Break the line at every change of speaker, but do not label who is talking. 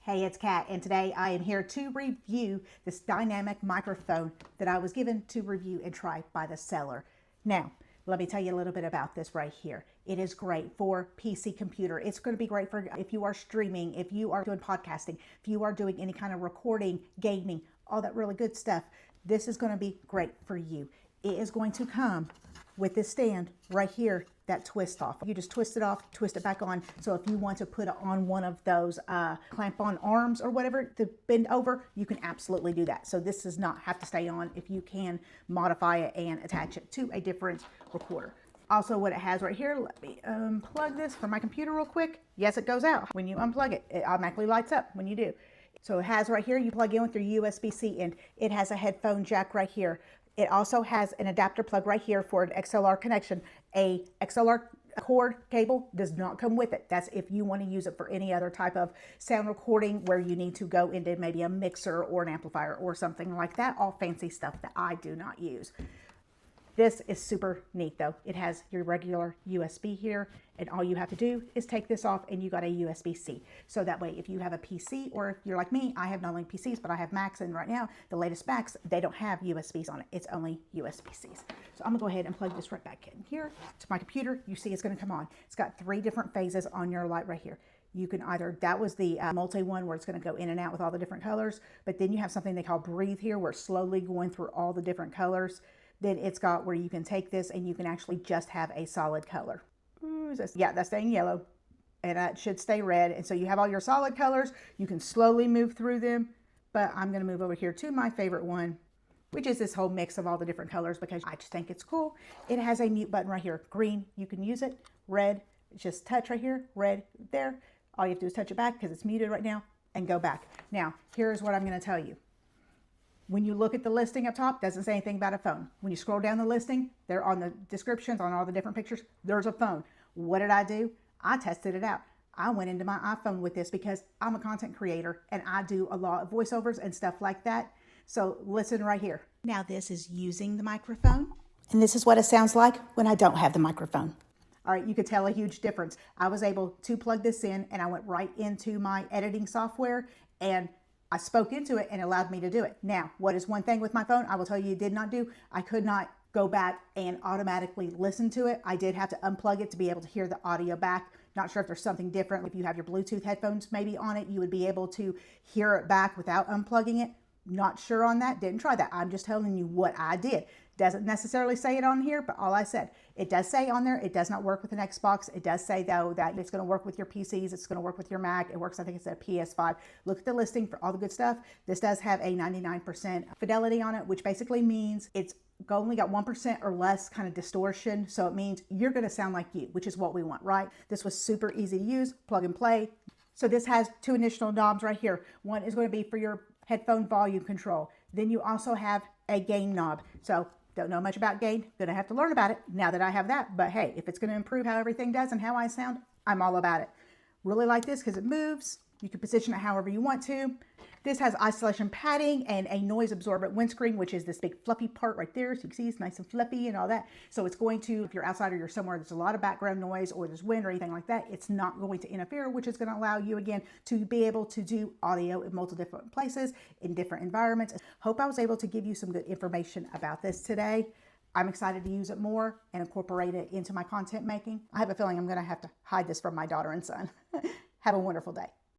Hey, it's Kat, and today I am here to review this dynamic microphone that I was given to review and try by the seller. Now, let me tell you a little bit about this right here. It is great for PC computer. It's going to be great for if you are streaming, if you are doing podcasting, if you are doing any kind of recording, gaming, all that really good stuff. This is going to be great for you. It is going to come with this stand right here that twists off. You just twist it off, twist it back on. So if you want to put it on one of those clamp on arms or whatever to bend over, you can absolutely do that. So this does not have to stay on if you can modify it and attach it to a different recorder. Also, what it has right here, let me unplug this from my computer real quick. Yes, it goes out. When you unplug it, it automatically lights up when you do. So it has right here, you plug in with your USB-C and it has a headphone jack right here. It also has an adapter plug right here for an XLR connection. A XLR cord cable does not come with it. That's if you want to use it for any other type of sound recording where you need to go into maybe a mixer or an amplifier or something like that. All fancy stuff that I do not use. This is super neat though. It has your regular USB here, and all you have to do is take this off and you got a USB-C. So that way if you have a PC, or if you're like me, I have not only PCs, but I have Macs, and right now the latest Macs, they don't have USBs on it. It's only USB-Cs. So I'm gonna go ahead and plug this right back in here to my computer. You see it's gonna come on. It's got 3 different phases on your light right here. You can either, that was the multi one where it's going to go in and out with all the different colors, but then you have something they call breathe here where it's slowly going through all the different colors. Then it's got where you can take this and you can actually just have a solid color. Ooh, yeah, that's staying yellow, and that should stay red. And so you have all your solid colors. You can slowly move through them, but I'm going to move over here to my favorite one, which is this whole mix of all the different colors because I just think it's cool. It has a mute button right here. Green, you can use it. Red, just touch right here. Red there. All you have to do is touch it back because it's muted right now and go back. Now, here's what I'm going to tell you. When you look at the listing up top, doesn't say anything about a phone. When you scroll down the listing, there on the descriptions, on all the different pictures, there's a phone. What did I do? I tested it out. I went into my iPhone with this because I'm a content creator and I do a lot of voiceovers and stuff like that. So listen right here. Now this is using the microphone, and this is what it sounds like when I don't have the microphone. All right, you could tell a huge difference. I was able to plug this in and I went right into my editing software and I spoke into it and it allowed me to do it. Now, what is one thing with my phone I will tell you it did not do? I could not go back and automatically listen to it. I did have to unplug it to be able to hear the audio back. Not sure if there's something different. If you have your Bluetooth headphones maybe on it, you would be able to hear it back without unplugging it. Not sure on that. Didn't try that. I'm just telling you what I did. Doesn't necessarily say it on here, but all I said. It does say on there, it does not work with an Xbox. It does say, though, that it's going to work with your PCs. It's going to work with your Mac. It works, I think it's a PS5. Look at the listing for all the good stuff. This does have a 99% fidelity on it, which basically means it's only got 1% or less kind of distortion. So it means you're going to sound like you, which is what we want, right? This was super easy to use, plug and play. So this has 2 additional knobs right here. One is going to be for your headphone volume control. Then you also have a gain knob. So don't know much about gain. Gonna have to learn about it now that I have that. But hey, if it's gonna improve how everything does and how I sound, I'm all about it. Really like this because it moves. You can position it however you want to. This has isolation padding and a noise absorbent windscreen, which is this big fluffy part right there. So you can see it's nice and fluffy and all that. So it's going to, if you're outside or you're somewhere there's a lot of background noise or there's wind or anything like that, it's not going to interfere, which is going to allow you again to be able to do audio in multiple different places, in different environments. Hope I was able to give you some good information about this today. I'm excited to use it more and incorporate it into my content making. I have a feeling I'm going to have to hide this from my daughter and son. Have a wonderful day.